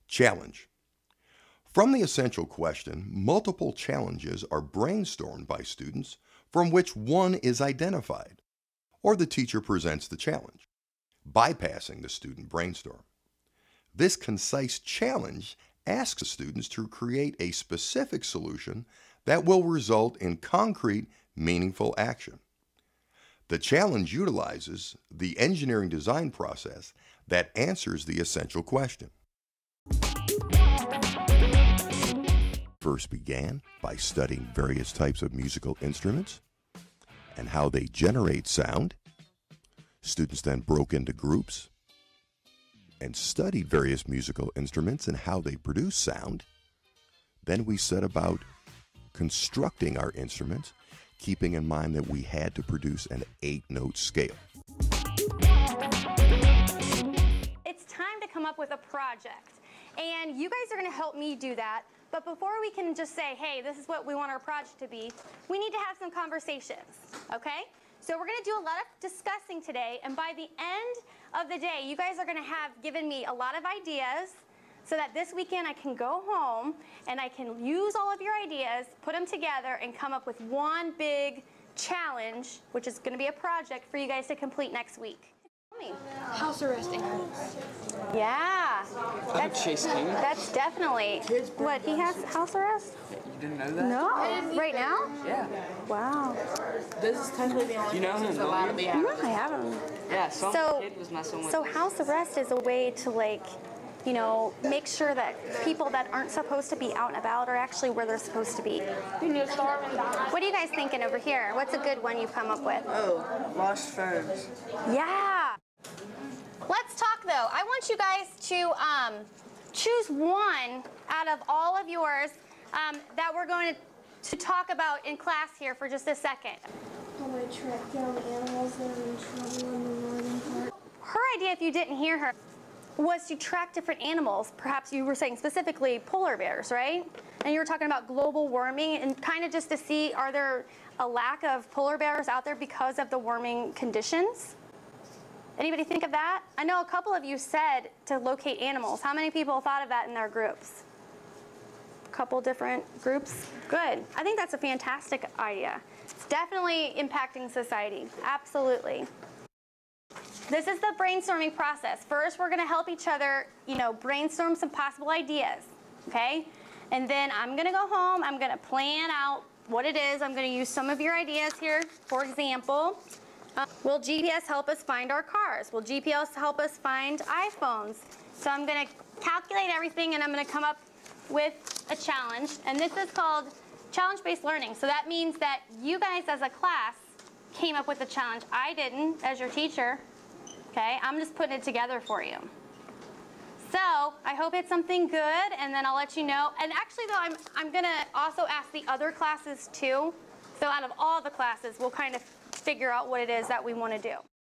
Challenge. From the essential question, multiple challenges are brainstormed by students from which one is identified, or the teacher presents the challenge, bypassing the student brainstorm. This concise challenge asks students to create a specific solution that will result in concrete, meaningful action. The challenge utilizes the engineering design process that answers the essential question. First began by studying various types of musical instruments and how they generate sound. Students then broke into groups and studied various musical instruments and how they produce sound. Then we set about constructing our instruments, keeping in mind that we had to produce an 8-note scale. It's time to come up with a project, and you guys are going to help me do that. But before we can just say, hey, this is what we want our project to be, we need to have some conversations, okay? So we're going to do a lot of discussing today, and by the end of the day, you guys are going to have given me a lot of ideas so that this weekend I can go home and I can use all of your ideas, put them together, and come up with one big challenge, which is going to be a project for you guys to complete next week. House arresting. Yeah. Chase King? That's definitely. What, he has house arrest? You didn't know that? No. Right now? Yeah. Wow. This is technically the only thing that's allowed to be No, happening. I haven't. Yeah, some kid was messing with So house arrest is a way to, like, you know, make sure that people that aren't supposed to be out and about are actually where they're supposed to be. What are you guys thinking over here? What's a good one you've come up with? Oh, lost phones. Yeah. Let's talk though. I want you guys to choose one out of all of yours that we're going to talk about in class here for just a second. How I track down animals that are in trouble in the northern part. Her idea, if you didn't hear her, was to track different animals. Perhaps you were saying specifically polar bears, right? And you were talking about global warming and kind of just to see, are there a lack of polar bears out there because of the warming conditions? Anybody think of that? I know a couple of you said to locate animals. How many people thought of that in their groups? A couple different groups? Good. I think that's a fantastic idea. It's definitely impacting society. Absolutely. This is the brainstorming process. First, we're going to help each other, brainstorm some possible ideas, okay? And then I'm going to go home. I'm going to plan out what it is. I'm going to use some of your ideas here. For example, will GPS help us find our cars? Will GPS help us find iPhones? So I'm going to calculate everything, and I'm going to come up with a challenge. And this is called challenge-based learning. So that means that you guys as a class came up with a challenge. I didn't as your teacher. Okay, I'm just putting it together for you. So I hope it's something good, and then I'll let you know. And actually, though, I'm going to also ask the other classes too. So out of all the classes, we'll kind of figure out what it is that we want to do.